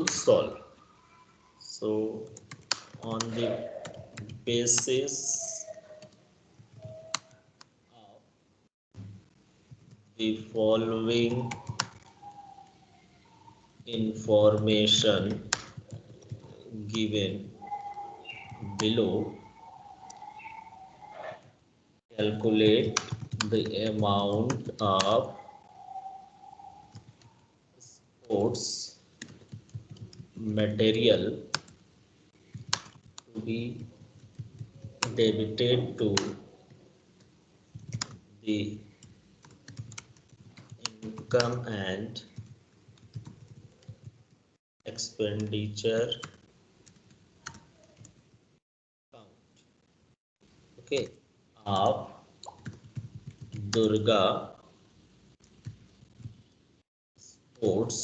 solve. So on the basis of the following information given below, calculate the amount of sports material to be debited to the income and expenditure account. Okay, of Durga Sports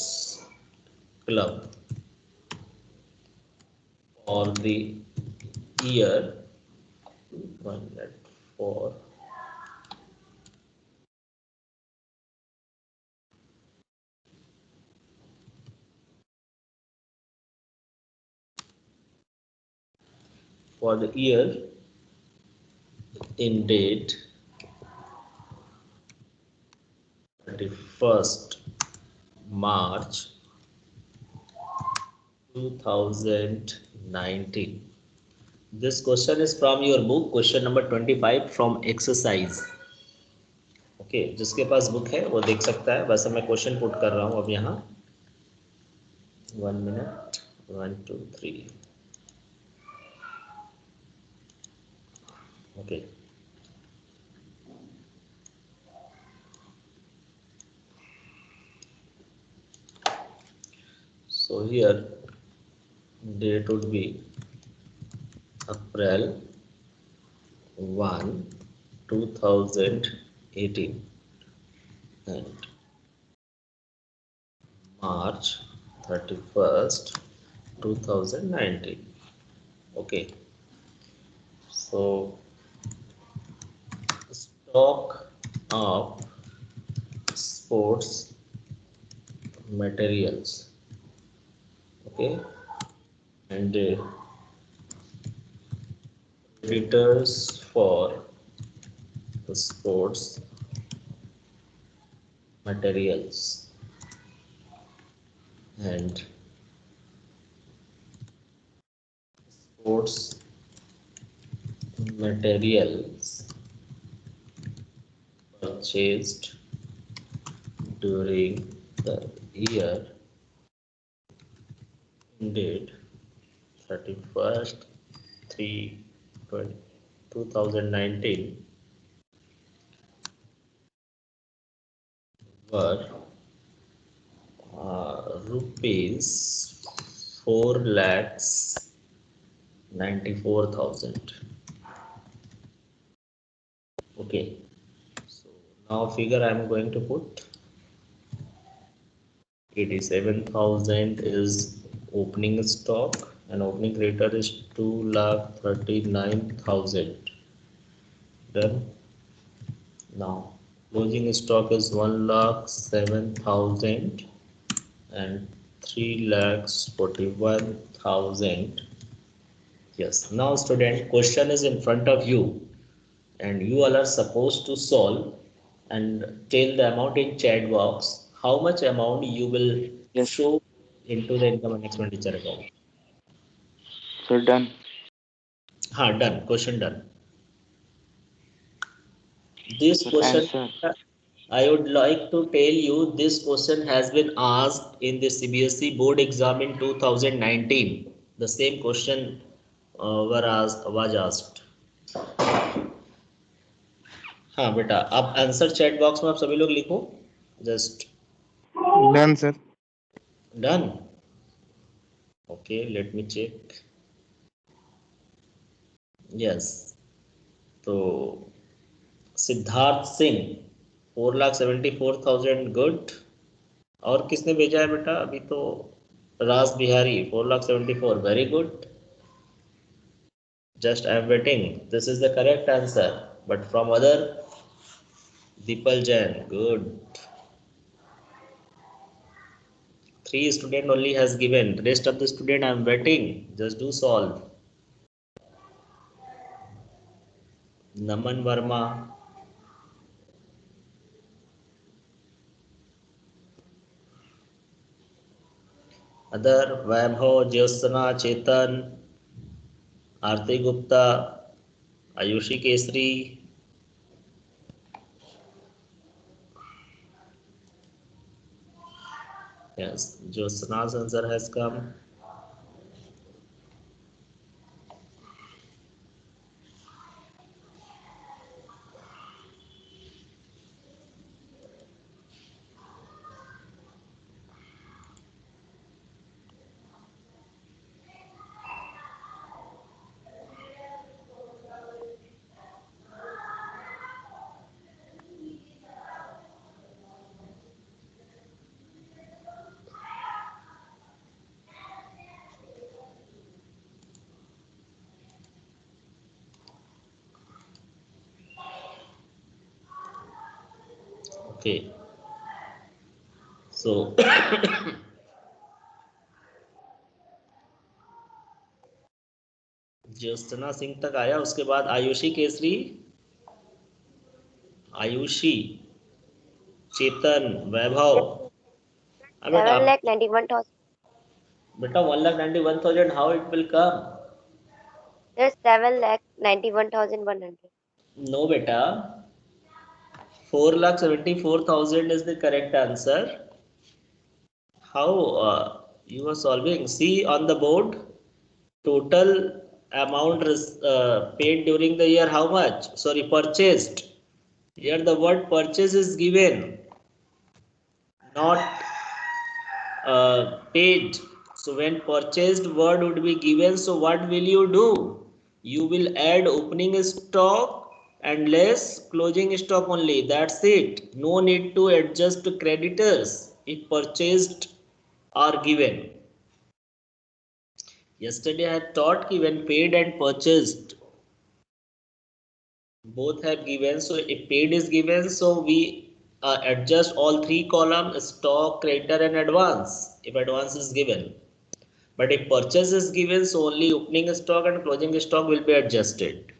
Club for the year 104 for the year in date 31st March 2019. This question is from your book, question number 25 from exercise. Okay जिसके पास book है वो देख सकता है. वैसे मैं question put कर रहा हूँ अब यहाँ. 1 minute. 1 2 3. Okay so here date would be April 1 2018 and March 31st 2019. Okay, so stock of sports materials. Okay, and creditors for the sports materials and sports materials purchased during the year ended 31st 3 2019 were rupees 4 lakhs 94,000. Okay, so now figure I am going to put 87,000 is opening stock and opening creditor is 2,39,000. Done. Now closing stock is 1,07,000 and 3,41,000. Yes, now student, question is in front of you and you all are supposed to solve and tell the amount in chat box how much amount you will Yes, show into the income and expenditure account. sir, done. Done. Question done. This Sir, question, answer. I would like to tell you, this question has been asked in the CBSE board exam in 2019. The same question was asked. हाँ बेटा, आप answer chat box में आप सभी लोग लिखो. Just Done, sir. Done. Okay, let me check. Yes, तो Siddharth Singh 4,74,000. Good. और किसने भेजा है बेटा अभी? तो Raj Bihari 4,74,000. Very good. Just I am waiting. This is the correct answer. But from other, Deepal Jain. Good. 3 student only has given. Rest of the student I am waiting. Just do solve. Naman Verma. Other Vaibhav, Jyosna, Chetan, Aarti Gupta, Ayushi Kesri. Yes, Jyosna's answer has come. Okay. So Jyotsna Singh तक आया, उसके बाद आयुषी केसरी, आयुषी, चेतन, वैभव। बेटा 7,91,000. बेटा 1,91,000 how it will come? There's 7,91,100. No बेटा 4,74,000 is the correct answer. How you are solving? See on the board, total amount paid during the year, how much? Sorry, purchased. Here the word purchase is given, not paid. So when purchased word would be given, so what will you do? You will add opening stock and less closing stock only. That's it. No need to adjust creditors if purchased are given. Yesterday I had taught कि when paid and purchased both have given, so if paid is given, so we adjust all three columns: stock, creditor and advance, if advance is given. But if purchase is given, so only opening stock and closing stock will be adjusted.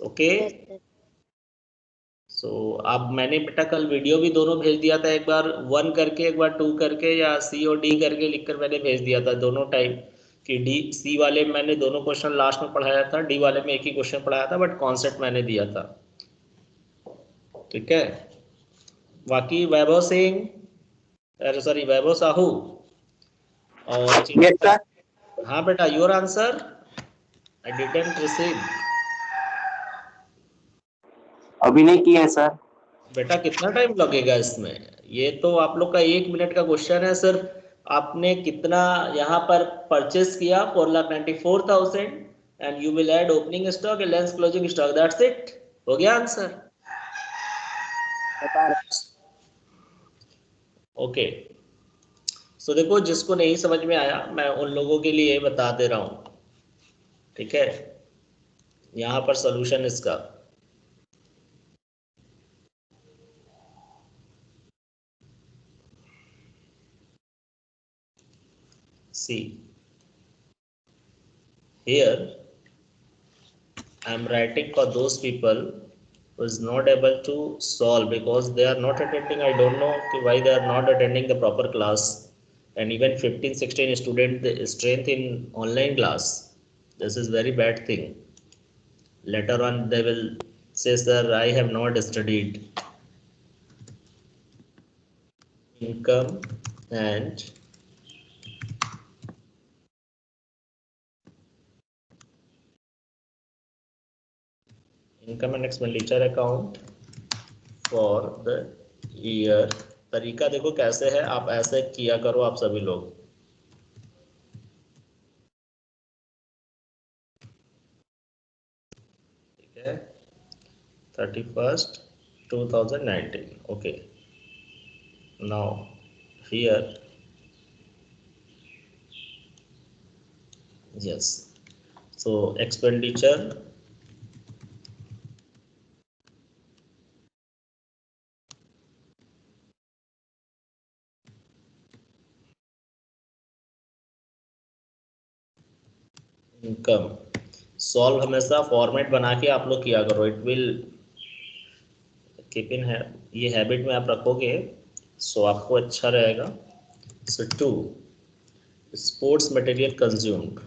Okay. Yes, sir. So अब मैंने बेटा कल video भी दोनों भेज दिया था, एक बार 1 करके एक बार 2 करके, या C और D करके लिखकर मैंने भेज दिया था दोनों टाइम कि C वाले मैंने दोनों क्वेश्चन लास्ट में पढ़ाया था, D वाले में एक ही क्वेश्चन पढ़ाया था, बट कॉन्सेप्ट मैंने दिया था। ठीक है। बाकी वैभव सिंह, अरे सॉरी वैभव साहू और Yes, sir. हाँ बेटा your answer I didn't receive. अभी नहीं किए हैं सर। बेटा कितना टाइम लगेगा इसमें? ये तो आप लोग का 1 मिनट का क्वेश्चन है सर। आपने कितना यहाँ पर परचेस किया? 4,94,000 and you will add opening stock and less closing stock, that's it. हो गया आंसर? ओके। सो देखो जिसको नहीं समझ में आया मैं उन लोगों के लिए बता दे रहा हूँ। ठीक है, यहाँ पर सोल्यूशन इसका see here I am writing for those people who is not able to solve because they are not attending. I don't know why they are not attending the proper class, and even 15-16 student strength in online class. This is very bad thing. Later on they will say sir I have not studied. Income and expenditure account for the year। तरीका देखो कैसे है, आप ऐसे किया करो आप सभी लोग। ठीक है, 31st 2019। okay, now here yes, so expenditure income. Solve हमेशा फॉर्मेट बना के आप लोग किया करो, इट विल कीप इन है, ये हैबिट में आप रखोगे सो आपको अच्छा रहेगा। सो 2 sports material consumed.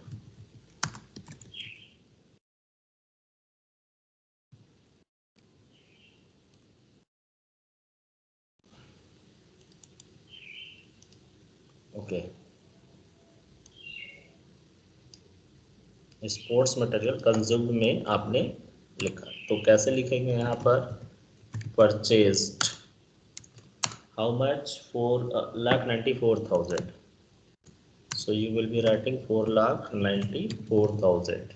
Okay, sports material consumed में आपने लिखा, तो कैसे लिखेंगे यहाँ पर? Purchased how much? 4,94,000. So you will be writing 4,94,000,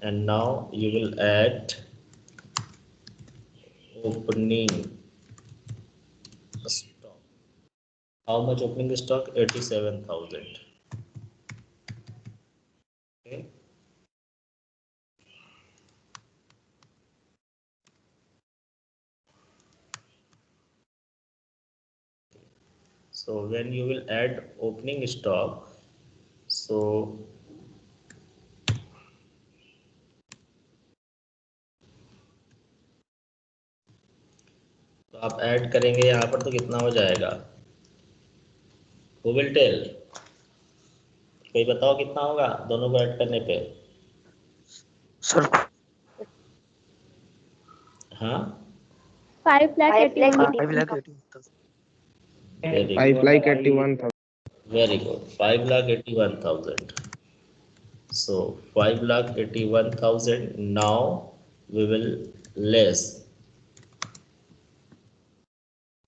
and now you will add opening stock. How much opening stock? 87,000. Okay. So when you will add opening stock, so तो आप ऐड करेंगे यहाँ पर तो कितना हो जाएगा? Who will tell? कोई बताओ कितना होगा दोनों को ऐड करने पे? सर हाँ, 5,81,000. Very five good, lakh 81,000. Very good, 5,81,000. So 5,81,000. Now we will less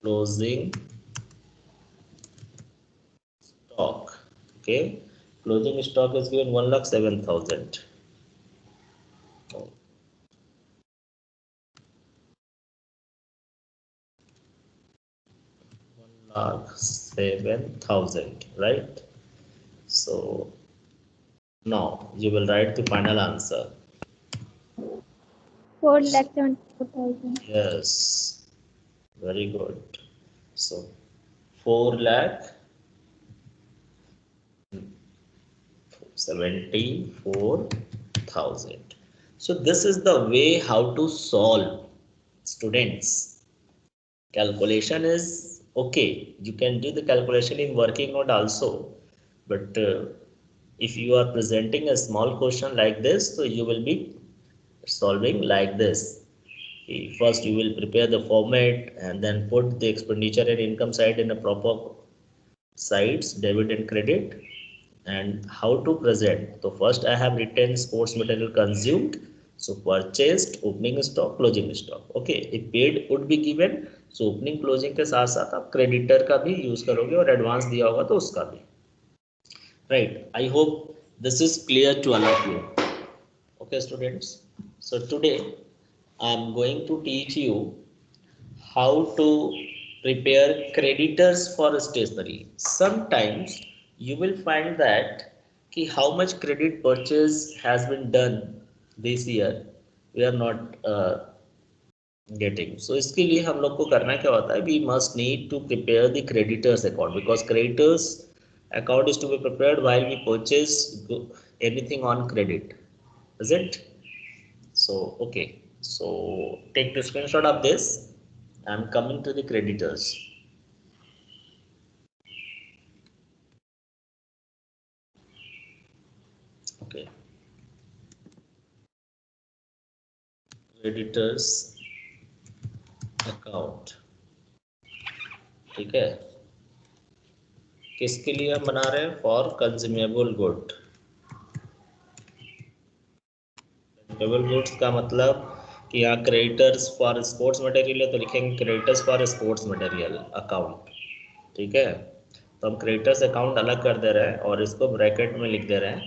closing stock. Okay, closing stock is given 1,07,000. 1,07,000, right? So now you will write the final answer. 4,74,000. Yes, very good. So 4,74,000. So this is the way how to solve, students. Calculation is okay. You can do the calculation in working note also, but if you are presenting a small question like this, so you will be solving like this. First you will prepare the format and then put the expenditure and income side in a proper sides, debit and credit, and how to present. So first I have written sports material consumed, so purchased, opening stock, closing stock. Okay, if paid would be given, so opening closing के साथ साथ आप creditor का भी use करोगे और advance दिया होगा तो उसका भी. Right, I hope this is clear to all of you. Okay students, so today I am going to teach you how to prepare creditors for stationery. Sometimes you will find that कि how much credit purchase has been done this year we are not getting. So इसके लिए हम लोग को करना क्या होता है? We must need to prepare the creditors account, because creditors account is to be prepared while we purchase anything on credit, is it? So okay, so take the screenshot of this. I'm coming to the creditors. Okay, creditors account. ठीक है, किसके लिए हम बना रहे हैं? For consumable good. Consumable goods का मतलब कि यहाँ क्रेडिटर्स फॉर स्पोर्ट्स मटेरियल है तो लिखेंगे creditors for sports material account. ठीक है, तो हम क्रेडिटर्स अकाउंट अलग कर दे रहे हैं और इसको ब्रैकेट में लिख दे रहे हैं.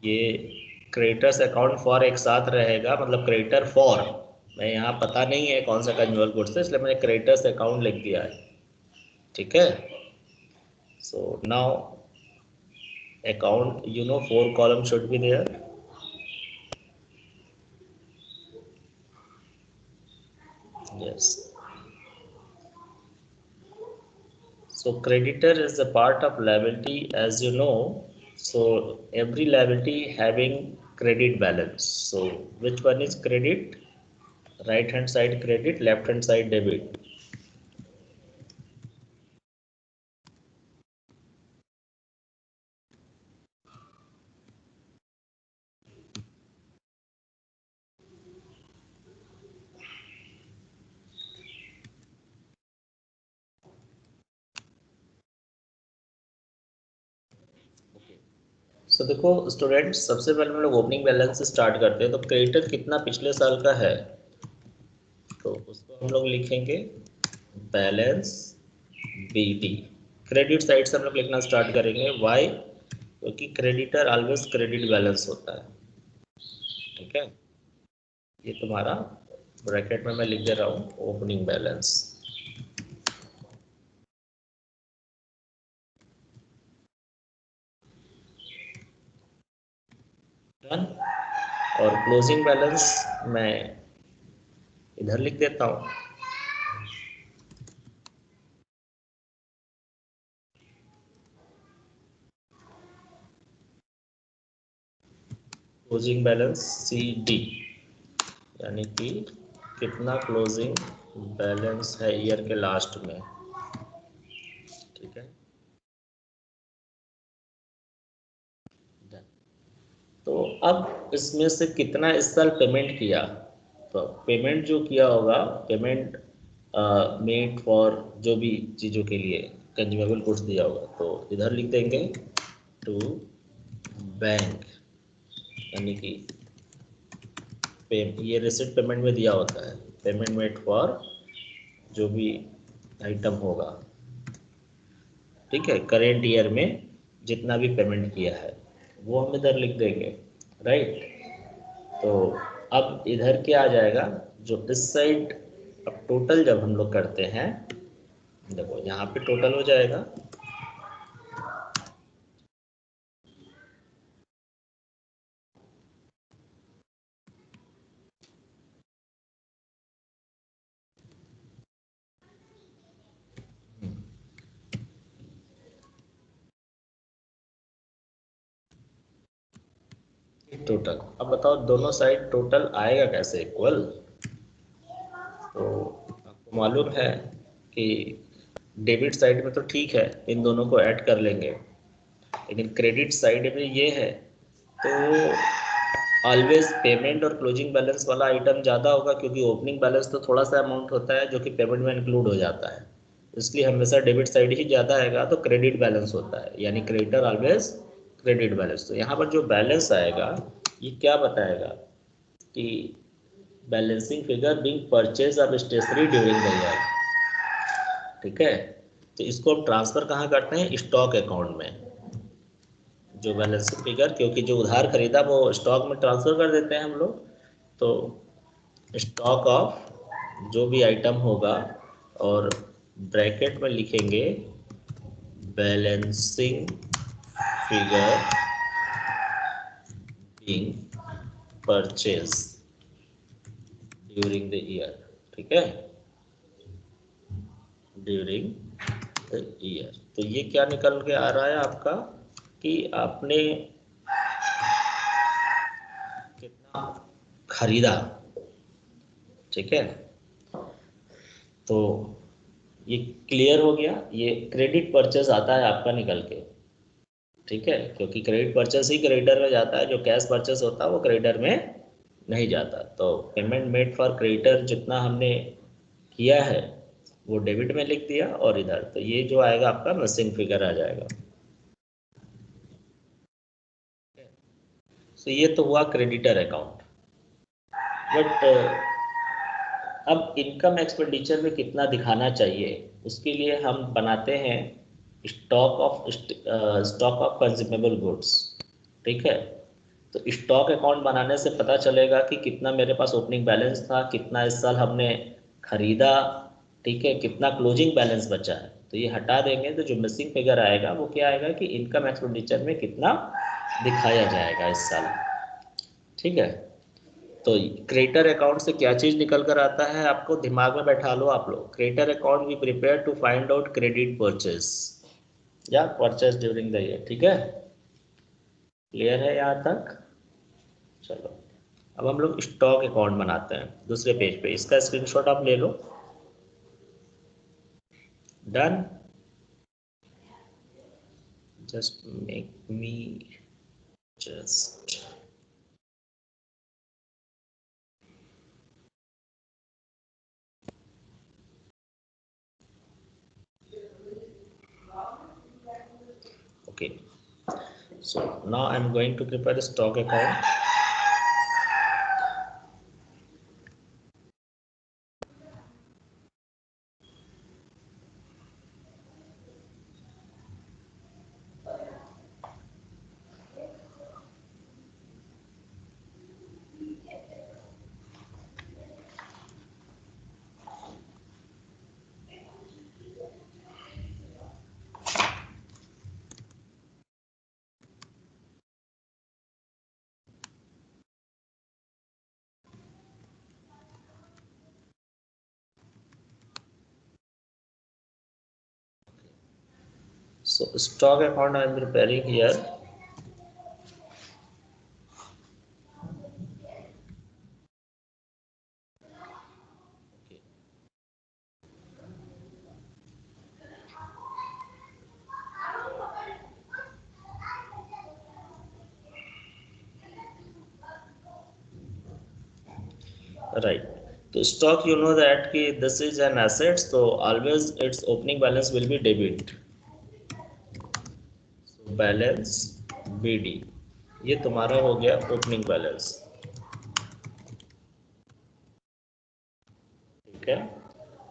ये क्रेडिटर्स अकाउंट फॉर एक साथ रहेगा, मतलब क्रेडिटर फॉर, मैं यहाँ पता नहीं है कौन सा कंज्यूमर गुड्स है इसलिए मैंने क्रेडिटर्स अकाउंट लिख दिया है. ठीक है, so now account, you know 4 columns should be there. So creditor is a part of liability, as you know. So every liability having credit balance. So which one is credit? Right hand side credit, left hand side debit. सो देखो students, सबसे पहले हम लोग opening balance से start करते हैं। तो creditor कितना पिछले साल का है, तो उसको हम लोग लिखेंगे बैलेंस BD। क्रेडिट साइड से हम लोग लिखना स्टार्ट करेंगे। वाई? क्योंकि क्रेडिटर ऑलवेज क्रेडिट बैलेंस होता है। ठीक है, ये तुम्हारा ब्रैकेट में मैं लिख दे रहा हूँ ओपनिंग बैलेंस। डन। और क्लोजिंग बैलेंस मैं इधर लिख देता हूँ। क्लोजिंग बैलेंस CD, यानी कि कितना क्लोजिंग बैलेंस है ईयर के लास्ट में। ठीक है, तो अब इसमें से कितना इस साल पेमेंट किया, तो पेमेंट जो किया होगा, पेमेंट मेड फॉर जो भी चीज़ों के लिए कंज्यूमेबल गुड्स दिया होगा, तो इधर लिख देंगे टू बैंक, यानी कि ये रिसिप्ट पेमेंट में दिया होता है। पेमेंट मेड फॉर जो भी आइटम होगा, ठीक है, करेंट ईयर में जितना भी पेमेंट किया है वो हम इधर लिख देंगे, राइट। तो अब इधर क्या आ जाएगा, जो इस साइड अब टोटल जब हम लोग करते हैं, देखो यहाँ पे टोटल हो जाएगा। टोटल, अब बताओ दोनों साइड टोटल आएगा कैसे इक्वल। तो आपको मालूम है कि डेबिट साइड में तो ठीक है, इन दोनों को ऐड कर लेंगे, लेकिन क्रेडिट साइड में ये है तो ऑलवेज पेमेंट और क्लोजिंग बैलेंस वाला आइटम ज़्यादा होगा, क्योंकि ओपनिंग बैलेंस तो थोड़ा सा अमाउंट होता है जो कि पेमेंट में इंक्लूड हो जाता है, इसलिए हमेशा डेबिट साइड ही ज़्यादा आएगा। तो क्रेडिट बैलेंस होता है, यानी क्रेडिटर ऑलवेज क्रेडिट बैलेंस। तो यहाँ पर जो बैलेंस आएगा ये क्या बताएगा कि balancing figure being purchase of stationery during the year. ठीक है, तो इसको हम ट्रांसफर कहाँ करते हैं, स्टॉक अकाउंट में। जो बैलेंसिंग फिगर, क्योंकि जो उधार खरीदा वो स्टॉक में ट्रांसफर कर देते हैं हम लोग, तो स्टॉक ऑफ जो भी आइटम होगा, और ब्रैकेट में लिखेंगे balancing figure being purchase during the year. ठीक है, ड्यूरिंग द ईयर। तो ये क्या निकल के आ रहा है आपका कि आपने कितना खरीदा। ठीक है, तो ये क्लियर हो गया, ये क्रेडिट परचेज आता है आपका निकल के। ठीक है, क्योंकि क्रेडिट परचेज ही क्रेडिटर में जाता है, जो कैश परचेज होता है वो क्रेडिटर में नहीं जाता। तो पेमेंट मेड फॉर क्रेडिटर जितना हमने किया है वो डेबिट में लिख दिया, और इधर तो ये जो आएगा आपका मिसिंग फिगर आ जाएगा। तो ये तो हुआ क्रेडिटर अकाउंट। बट अब इनकम एक्सपेंडिचर में कितना दिखाना चाहिए, उसके लिए हम बनाते हैं स्टॉक ऑफ कंज्यूमेबल गुड्स। ठीक है, तो स्टॉक अकाउंट बनाने से पता चलेगा कि कितना मेरे पास ओपनिंग बैलेंस था, कितना इस साल हमने खरीदा, ठीक है, कितना क्लोजिंग बैलेंस बचा है। तो ये हटा देंगे तो जो मिसिंग फिगर आएगा वो क्या आएगा कि इनकम एक्सपेंडिचर में कितना दिखाया जाएगा इस साल। ठीक है, तो क्रेडिटर अकाउंट से क्या चीज निकल कर आता है, आपको दिमाग में बैठा लो आप लोग। Creditor account we prepare to find out credit purchase या परचेज ड्यूरिंग द ईयर। ठीक है, क्लियर है यहाँ तक? चलो अब हम लोग स्टॉक अकाउंट बनाते हैं दूसरे पेज पे, इसका स्क्रीनशॉट आप ले लो। Done, just make me just okay. So now I'm going to prepare a stock account. So stock account I am preparing here. Okay. Right. So stock, you know that कि this is an asset, so always its opening balance will be debit. So balance BD, ये तुम्हारा हो गया opening balance. ठीक है,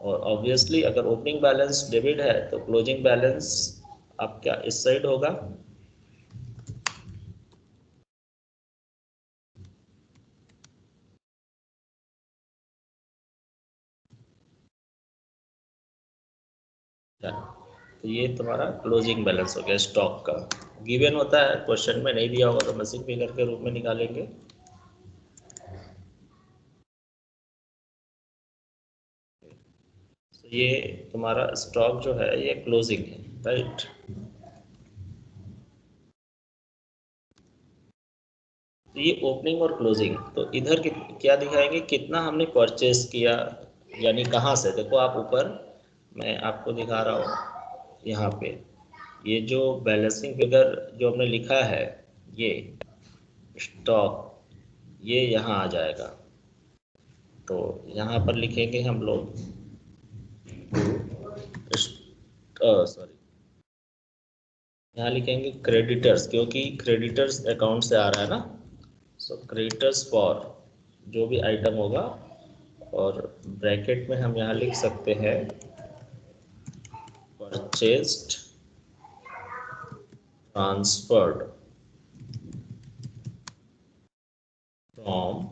और obviously अगर opening balance debit है तो क्लोजिंग बैलेंस आपका इस साइड होगा। तो ये तुम्हारा क्लोजिंग बैलेंस हो गया स्टॉक का। गिवन होता है, क्वेश्चन में नहीं दिया होगा तो मशीन फिगर के रूप में निकालेंगे। तो ये तुम्हारा स्टॉक जो है ये क्लोजिंग है, राइट। तो ये ओपनिंग और क्लोजिंग, तो इधर क्या दिखाएंगे, कितना हमने परचेस किया, यानी कहाँ से। देखो आप ऊपर, मैं आपको दिखा रहा हूँ यहाँ पे, ये जो बैलेंसिंग फिगर जो हमने लिखा है, ये स्टॉक, ये यहाँ आ जाएगा। तो यहाँ पर लिखेंगे हम लोग सॉरी, यहाँ लिखेंगे क्रेडिटर्स, क्योंकि क्रेडिटर्स अकाउंट से आ रहा है ना। सो क्रेडिटर्स फॉर जो भी आइटम होगा, और ब्रैकेट में हम यहाँ लिख सकते हैं purchased transferred from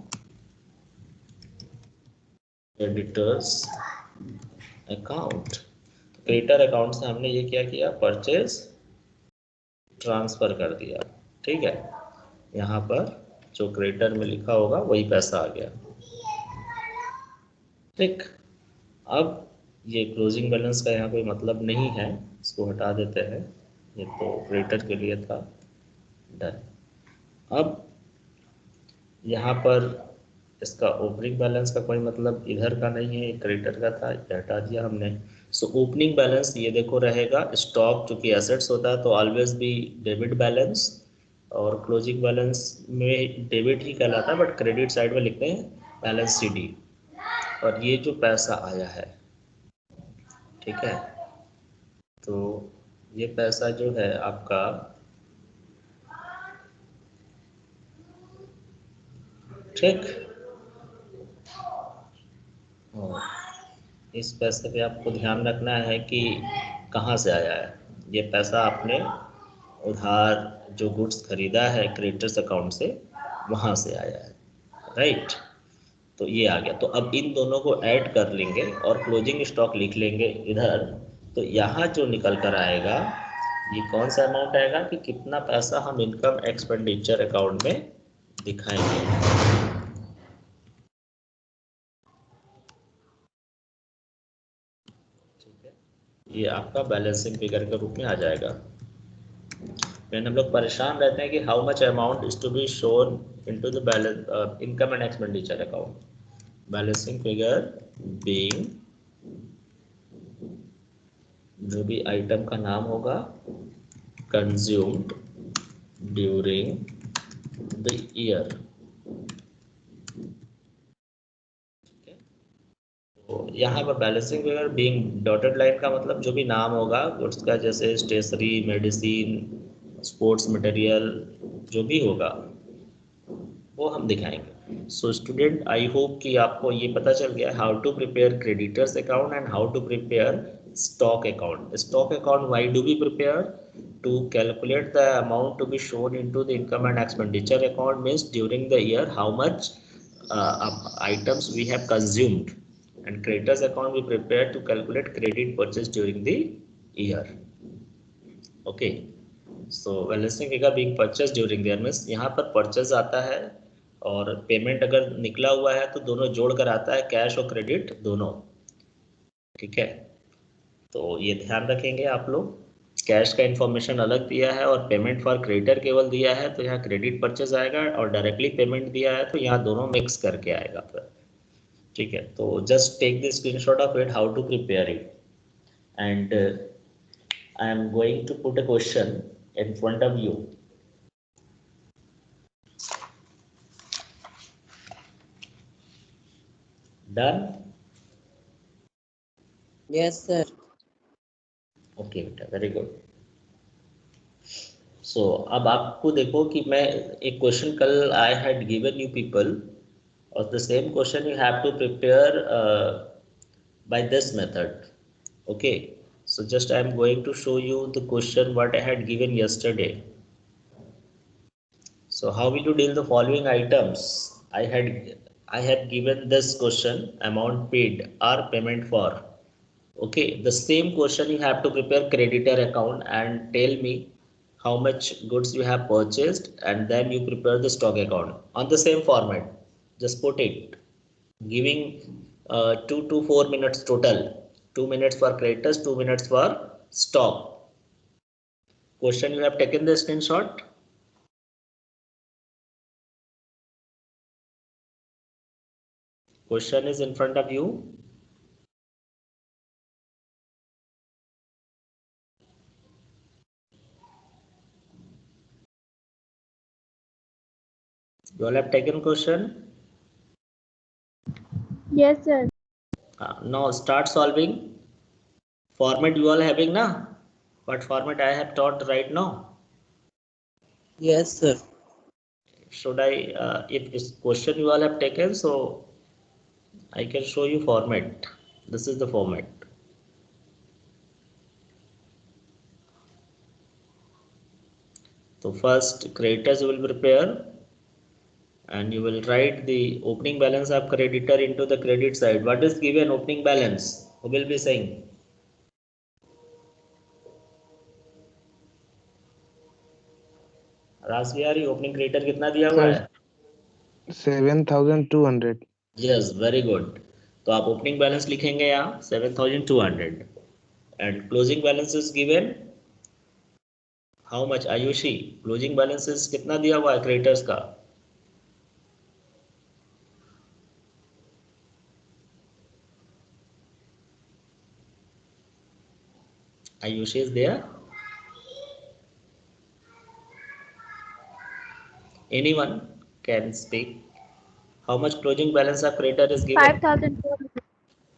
creditors account. Creditor account से हमने ये क्या किया, परचेज ट्रांसफर कर दिया। ठीक है, यहाँ पर जो क्रेडिटर में लिखा होगा वही पैसा आ गया। ठीक, अब ये क्लोजिंग बैलेंस का यहाँ कोई मतलब नहीं है, इसको हटा देते हैं, ये तो क्रेडिटर के लिए था। डन। अब यहाँ पर इसका ओपनिंग बैलेंस का कोई मतलब इधर का नहीं है, क्रेडिटर का था, ये हटा दिया हमने। सो ओपनिंग बैलेंस ये देखो रहेगा, स्टॉक चूंकि एसेट्स होता है तो ऑलवेज भी डेबिट बैलेंस, और क्लोजिंग बैलेंस में डेबिट ही कहलाता है, बट क्रेडिट साइड में लिखते हैं बैलेंस CD। और ये जो पैसा आया है, ठीक है, तो ये पैसा जो है आपका, ठीक, और इस पैसे पे आपको ध्यान रखना है कि कहाँ से आया है। ये पैसा आपने उधार जो गुड्स खरीदा है क्रेडिटर्स अकाउंट से, वहाँ से आया है, राइट। तो ये आ गया। तो अब इन दोनों को ऐड कर लेंगे और क्लोजिंग स्टॉक लिख लेंगे इधर। तो यहाँ जो निकल कर आएगा, ये कौन सा अमाउंट आएगा कि कितना पैसा हम इनकम एक्सपेंडिचर अकाउंट में दिखाएंगे। ये आपका बैलेंसिंग फिगर के रूप में आ जाएगा। लेकिन हम लोग परेशान रहते हैं कि how much amount is to be shown into the balance income and expenditure account. Balancing figure being, जो भी आइटम का नाम होगा, कंज्यूम्ड ड्यूरिंग द ईयर। तो यहाँ पर balancing figure being dotted line का मतलब जो भी नाम होगा गुड्स का, जैसे स्टेशनरी, मेडिसिन, स्पोर्ट्स मटेरियल, जो भी होगा वो हम दिखाएंगे। सो स्टूडेंट, आई होप कि आपको ये पता चल गया how to prepare creditors account and how to prepare stock account. Stock account why do we prepare? To calculate the amount to be shown into the income and expenditure account, means during the year how much items we have consumed, and creditors account we prepare to calculate credit purchase during the year. Okay, so balancing figure being purchased during the year means यहाँ पर purchase आता है और payment अगर निकला हुआ है तो दोनों जोड़ कर आता है, कैश और क्रेडिट दोनों। ठीक है, तो ये ध्यान रखेंगे आप लोग। कैश का इन्फॉर्मेशन अलग दिया है और पेमेंट फॉर क्रेडिटर केवल दिया है, तो यहाँ क्रेडिट परचेज आएगा, और डायरेक्टली पेमेंट दिया है तो यहाँ दोनों मिक्स करके आएगा फिर। ठीक है, तो just take the screenshot of it how to prepare it, and I am going to put a question in front of you. Done? Yes, sir. Okay बेटा, वेरी गुड। सो अब आपको देखो कि मैं एक क्वेश्चन कल I had given you people, और the same question you have to prepare by this method. Okay, so just I am going to show you the question what I had given yesterday. So how will you deal the following items? I have given this question, amount paid or payment for. Okay, the same question you have to prepare creditor account and tell me how much goods you have purchased, and then you prepare the stock account on the same format. Just put it, giving 2 to 4 minutes total. 2 minutes for creditors, 2 minutes for stock. Question, you have taken the screenshot? Question is in front of you. You all have taken question? Yes, sir. Now start solving. Format you all having na? What format I have taught right now? Yes, sir. Should I, if this question you all have taken, so I can show you format. This is the format. So first creditors will prepare, and you will write the opening balance of creditor into the credit side. What is given opening balance? Who will be saying? Raj Bihari, opening creditor कितना दिया हुआ है? 7,200। Yes, very good. तो आप opening balance लिखेंगे यहाँ 7,200, and closing balance is given how much? Ayushi, closing balance कितना दिया हुआ है क्रेडिटर्स का? Ayushi is there? Anyone can speak? How much closing balance of creditor is given? 5,400.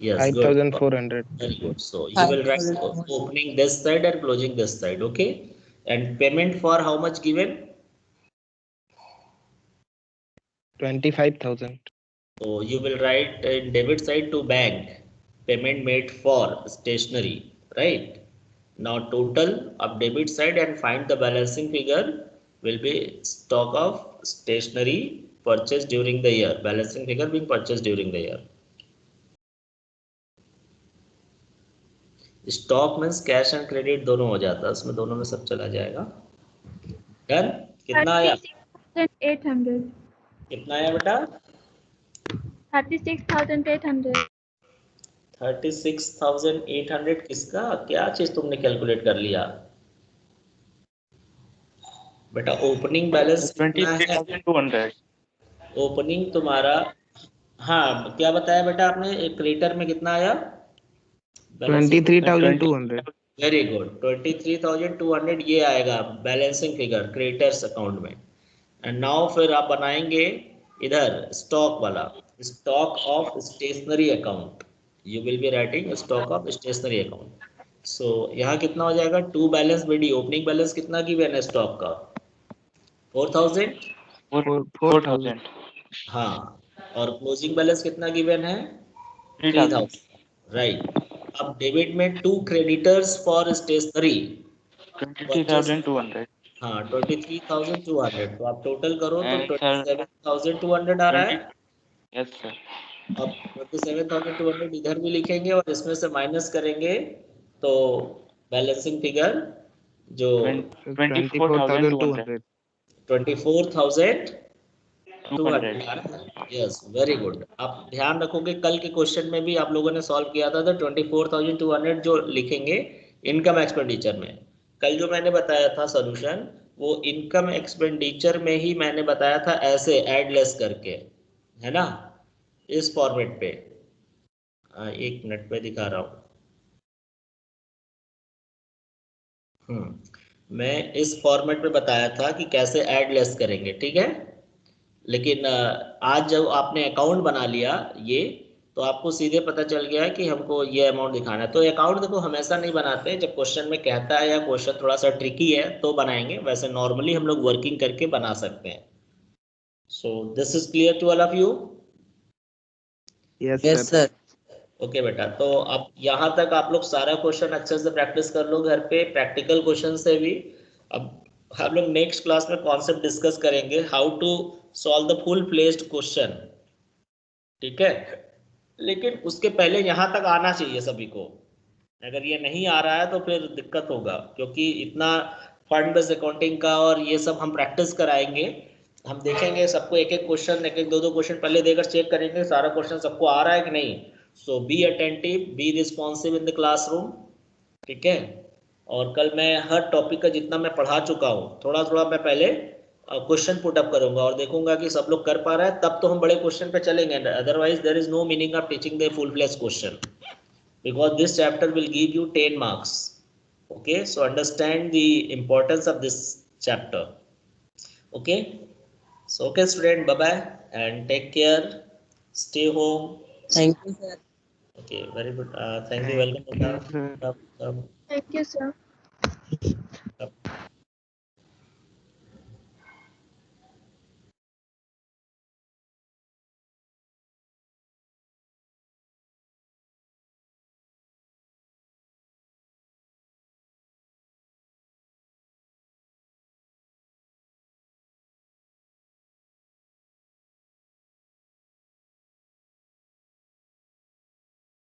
Yes, good. 5,400. Very good. So you will write 5,400. opening this side and closing this side. Okay. And payment for how much given? 25,000. So you will write in debit side to bank, payment made for stationery, right? Now total of debit side and find the balancing figure will be stock of stationery purchased during the year. Balancing figure being purchased during the year. Stock means cash and credit दोनों हो जाता है, उसमें दोनों में सब चला जाएगा। डन? कितना आया? 36,800. कितना आया बेटा? 36,800. 36,800 किसका, क्या चीज तुमने कैलकुलेट कर लिया बेटा? ओपनिंग बैलेंस कितना है? 23,200। ओपनिंग तुम्हारा, हाँ क्या बताया बेटा आपने, एक क्रेडिटर में कितना आया? 23,200। वेरी गुड, 23,200 ये आएगा बैलेंसिंग फिगर क्रेडिटर्स अकाउंट में। एंड नाउ फिर आप बनाएंगे इधर स्टॉक वाला, stock of stationery account. You will be writing stock of stationery account. So यहाँ कितना हो जाएगा? To balance BD, opening balance कितना गिवन है स्टॉक का? 4,000। 4,000। हाँ, और क्लोजिंग बैलेंस कितना गिवन है? 3,000। 3,000। राइट। अब डेबिट में टू क्रेडिटर्स फॉर स्टेशनरी 23,200। हाँ 23,200। तो आप टोटल करो तो And sir, 27,200 आ रहा है। yes sir, अब 27,200 इधर भी लिखेंगे और इसमें से माइनस करेंगे तो बैलेंसिंग फिगर जो 24,200। 24,200 आ रहा है। Yes, very good. आप ध्यान रखोगे कल के क्वेश्चन में भी आप लोगों ने सॉल्व किया था तो 24,200 जो लिखेंगे इनकम एक्सपेंडिचर में। कल जो मैंने बताया था सॉल्यूशन, वो इनकम एक्सपेंडिचर में ही मैंने बताया था ऐसे ऐड लेस करके, है ना, इस फॉर्मेट पे। एक मिनट पे दिखा रहा हूँ। मैं इस फॉर्मेट पे बताया था कि कैसे ऐड लेस करेंगे, ठीक है। लेकिन आज जब आपने अकाउंट बना लिया ये, तो आपको सीधे पता चल गया कि हमको ये अमाउंट दिखाना है। तो अकाउंट देखो हमेशा नहीं बनाते, जब क्वेश्चन में कहता है या क्वेश्चन थोड़ा सा ट्रिकी है तो बनाएंगे, वैसे नॉर्मली हम लोग वर्किंग करके बना सकते हैं। So this is clear to all of you? Yes, Yes, sir. sir. Okay बेटा, तो अब यहाँ तक आप लोग सारा क्वेश्चन अच्छे से प्रैक्टिस कर लो घर पे, प्रैक्टिकल क्वेश्चन से भी। अब हम लोग नेक्स्ट क्लास में कॉन्सेप्ट डिस्कस करेंगे, how to solve the full fledged question, ठीक है। लेकिन उसके पहले यहाँ तक आना चाहिए सभी को। अगर ये नहीं आ रहा है तो फिर दिक्कत होगा, क्योंकि इतना फंड बेस्ड अकाउंटिंग का और ये सब हम प्रैक्टिस कराएंगे। हम देखेंगे सबको एक एक क्वेश्चन, एक एक दो दो क्वेश्चन पहले देकर चेक करेंगे सारा क्वेश्चन सबको आ रहा है कि नहीं। So be attentive, be responsive in the classroom, ठीक है। और कल मैं हर टॉपिक का जितना मैं पढ़ा चुका हूँ थोड़ा थोड़ा मैं पहले क्वेश्चन पुट अप करूंगा और देखूंगा कि सब लोग कर पा रहा है, तब तो हम बड़े क्वेश्चन पे चलेंगे। Otherwise there is no meaning of teaching the full fledged question, because this chapter will give you 10 marks. Okay, so understand the importance of this chapter. Okay, so okay student, bye bye and take care, stay home. Thank you, sir. Okay, very good. Thank you, welcome. Thank you, sir. Thank you, sir.